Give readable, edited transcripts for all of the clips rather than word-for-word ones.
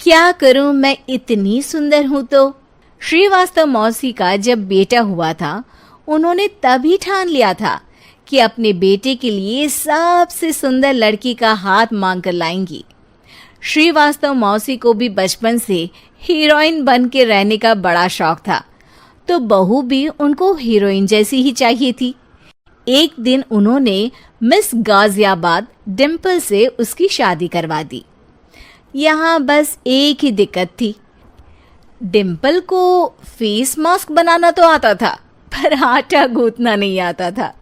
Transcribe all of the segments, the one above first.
क्या करूं, मैं इतनी सुंदर हूं तो। श्रीवास्तव मौसी का जब बेटा हुआ था, उन्होंने तभी ठान लिया था कि अपने बेटे के लिए सबसे सुंदर लड़की का हाथ मांग कर लाएंगी। श्रीवास्तव मौसी को भी बचपन से हीरोइन बन के रहने का बड़ा शौक था, तो बहू भी उनको हीरोइन जैसी ही चाहिए थी। एक दिन उन्होंने मिस गाजियाबाद डिम्पल से उसकी शादी करवा दी। यहाँ बस एक ही दिक्कत थी, डिम्पल को फेस मास्क बनाना तो आता था, पर आटा गूंथना नहीं आता था।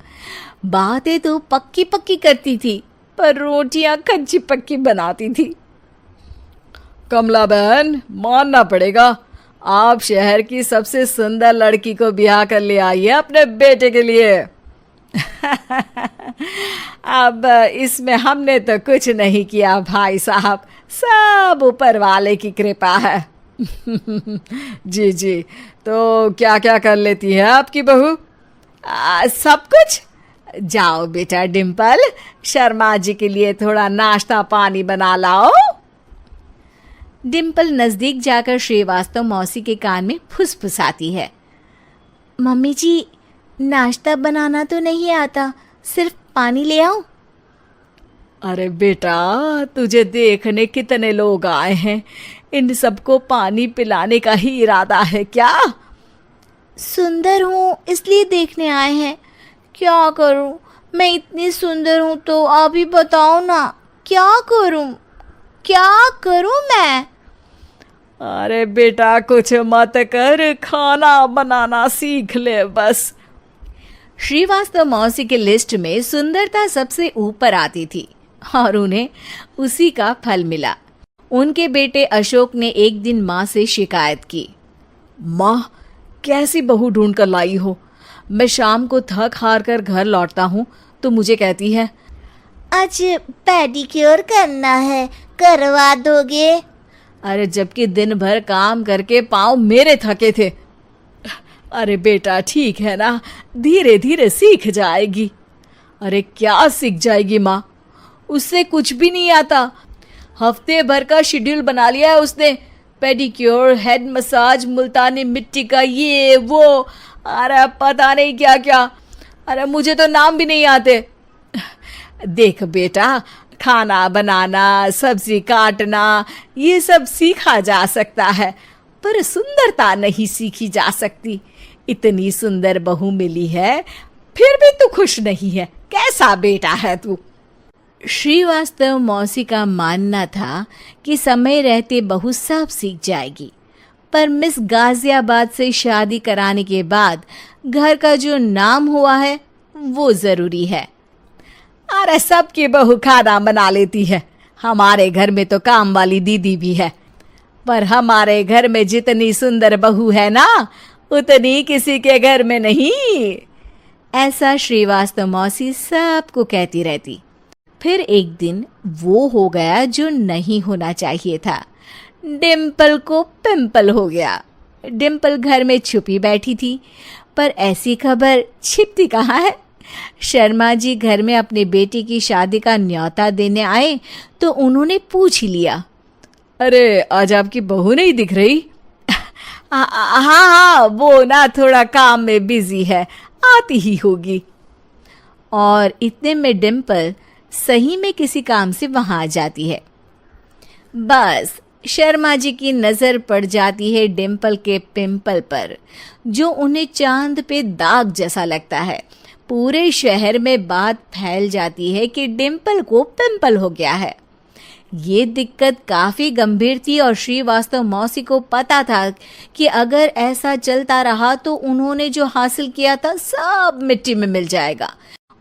बातें तो पक्की पक्की करती थी, पर रोटियां कच्ची पक्की बनाती थी। कमला बहन, मानना पड़ेगा, आप शहर की सबसे सुंदर लड़की को ब्याह कर ले आई है अपने बेटे के लिए। अब इसमें हमने तो कुछ नहीं किया भाई साहब, सब ऊपर वाले की कृपा है। जी जी, तो क्या क्या कर लेती है आपकी बहू? सब कुछ। जाओ बेटा डिम्पल, शर्मा जी के लिए थोड़ा नाश्ता पानी बना लाओ। डिम्पल नजदीक जाकर श्रीवास्तव मौसी के कान में फुसफुसाती है। मम्मी जी, नाश्ता बनाना तो नहीं आता, सिर्फ पानी ले आओ। अरे बेटा, तुझे देखने कितने लोग आए हैं, इन सबको पानी पिलाने का ही इरादा है क्या? सुंदर हूँ इसलिए देखने आए हैं। क्या करूँ, मैं इतनी सुंदर हूँ तो आप ही बताओ ना, क्या करूँ मैं? अरे बेटा, कुछ मत कर, खाना बनाना सीख ले बस। श्रीवास्तव मौसी के लिस्ट में सुंदरता सबसे ऊपर आती थी और उन्हें उसी का फल मिला। उनके बेटे अशोक ने एक दिन माँ से शिकायत की। माँ, कैसी बहू ढूंढ कर लाई हो? मैं शाम को थक हार कर घर लौटता हूँ तो मुझे कहती है, आज पेडिक्योर करना है, करवा दोगे? अरे जबकि दिन भर काम करके पाँव मेरे थके थे। अरे बेटा, ठीक है ना, धीरे धीरे सीख जाएगी। अरे क्या सीख जाएगी माँ, उससे कुछ भी नहीं आता। हफ्ते भर का शेड्यूल बना लिया है उसने, पेडिक्योर, हेड मसाज, मुल्तानी मिट्टी का ये वो, अरे पता नहीं क्या क्या। अरे मुझे तो नाम भी नहीं आते। देख बेटा, खाना बनाना, सब्जी काटना, ये सब सीखा जा सकता है, पर सुंदरता नहीं सीखी जा सकती। इतनी सुंदर बहू मिली है, फिर भी तू खुश नहीं है, कैसा बेटा है तू? श्रीवास्तव मौसी का मानना था कि समय रहते बहू सब सीख जाएगी, पर मिस गाजियाबाद से शादी कराने के बाद घर का जो नाम हुआ है वो जरूरी है। अरे सबकी बहू खाना बना लेती है, हमारे घर में तो काम वाली दीदी भी है, पर हमारे घर में जितनी सुंदर बहू है ना, उतनी किसी के घर में नहीं। ऐसा श्रीवास्तव मौसी सबको कहती रहती। फिर एक दिन वो हो गया जो नहीं होना चाहिए था, डिम्पल को पिंपल हो गया। डिम्पल घर में छुपी बैठी थी, पर ऐसी खबर छिपती कहाँ है। शर्मा जी घर में अपने बेटे की शादी का न्योता देने आए तो उन्होंने पूछ ही लिया, अरे आज आपकी बहू नहीं दिख रही? हाँ, वो ना थोड़ा काम में बिजी है, आती ही होगी। और इतने में डिम्पल सही में किसी काम से वहां आ जाती है। बस शर्मा जी की नजर पड़ जाती है डिम्पल के पिंपल पर, जो उन्हें चांद पे दाग जैसा लगता है। पूरे शहर में बात फैल जाती है कि डिम्पल को पिंपल हो गया है। ये दिक्कत काफी गंभीर थी और श्रीवास्तव मौसी को पता था कि अगर ऐसा चलता रहा तो उन्होंने जो हासिल किया था सब मिट्टी में मिल जाएगा।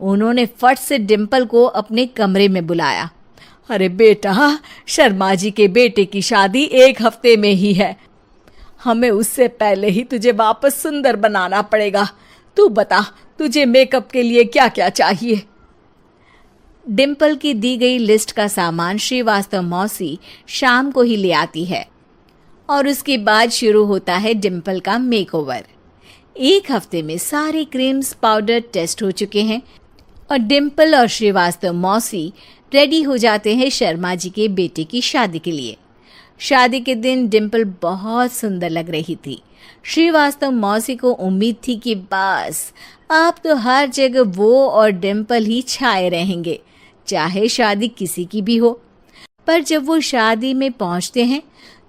उन्होंने फट से डिम्पल को अपने कमरे में बुलाया। अरे बेटा, शर्मा जी के बेटे की शादी 1 हफ्ते में ही है, हमें उससे पहले ही तुझे वापस सुंदर बनाना पड़ेगा। तू बता, तुझे मेकअप के लिए क्या क्या चाहिए? डिम्पल की दी गई लिस्ट का सामान श्रीवास्तव मौसी शाम को ही ले आती है और उसके बाद शुरू होता है डिम्पल का मेकओवर। 1 हफ्ते में सारे क्रीम्स पाउडर टेस्ट हो चुके हैं और डिम्पल और श्रीवास्तव मौसी रेडी हो जाते हैं शर्मा जी के बेटे की शादी के लिए। शादी के दिन डिम्पल बहुत सुंदर लग रही थी। श्रीवास्तव मौसी को उम्मीद थी कि बस अब तो हर जगह वो और डिम्पल ही छाए रहेंगे, चाहे शादी किसी की भी हो। पर जब वो शादी में पहुंचते हैं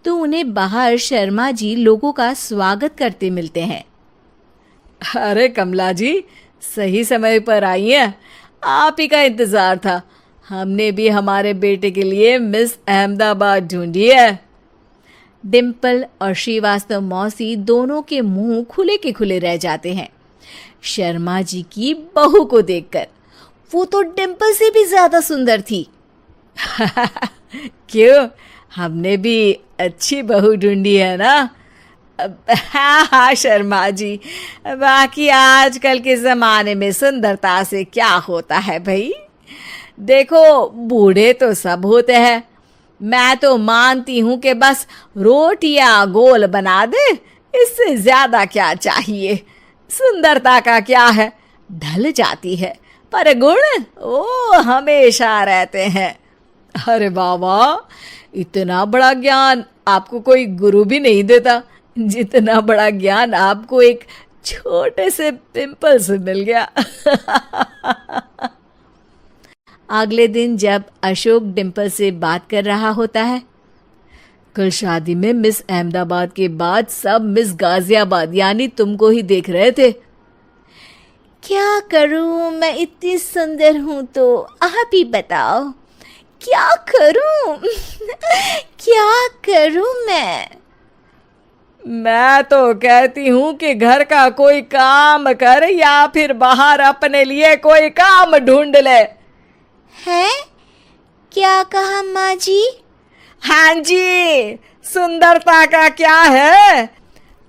तो उन्हें बाहर शर्मा जी लोगों का स्वागत करते मिलते हैं। अरे कमला जी, सही समय पर आई हैं। आप ही का इंतजार था। हमने भी हमारे बेटे के लिए मिस अहमदाबाद ढूंढी है। डिम्पल और श्रीवास्तव मौसी दोनों के मुंह खुले के खुले रह जाते हैं शर्मा जी की बहू को देखकर। वो तो डिम्पल से भी ज्यादा सुंदर थी। क्यों, हमने भी अच्छी बहू ढूंढी है ना? हाँ हाँ शर्मा जी, बाकी आजकल के ज़माने में सुंदरता से क्या होता है भाई। देखो, बूढ़े तो सब होते हैं। मैं तो मानती हूँ कि बस रोटियां गोल बना दे, इससे ज़्यादा क्या चाहिए। सुंदरता का क्या है, ढल जाती है, पर गुण वो हमेशा रहते हैं। अरे बाबा, इतना बड़ा ज्ञान आपको कोई गुरु भी नहीं देता जितना बड़ा ज्ञान आपको एक छोटे से पिंपल से मिल गया। अगले दिन जब अशोक डिम्पल से बात कर रहा होता है, कल शादी में मिस अहमदाबाद के बाद सब मिस गाजियाबाद यानी तुमको ही देख रहे थे। क्या करूं, मैं इतनी सुंदर हूं तो आप ही बताओ क्या करूं। क्या करूं मैं तो कहती हूँ कि घर का कोई काम कर या फिर बाहर अपने लिए कोई काम ढूंढ ले। है? क्या कहा माँ जी? हाँ जी, सुंदरता का क्या है।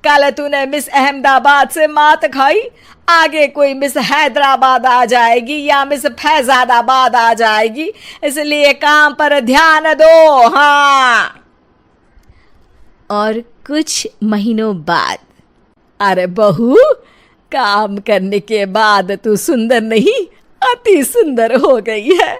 कल तूने मिस अहमदाबाद से मात खाई, आगे कोई मिस हैदराबाद आ जाएगी या मिस फैजादाबाद आ जाएगी, इसलिए काम पर ध्यान दो। हाँ। और कुछ महीनों बाद, अरे बहू, काम करने के बाद तू सुंदर नहीं, अति सुंदर हो गई है।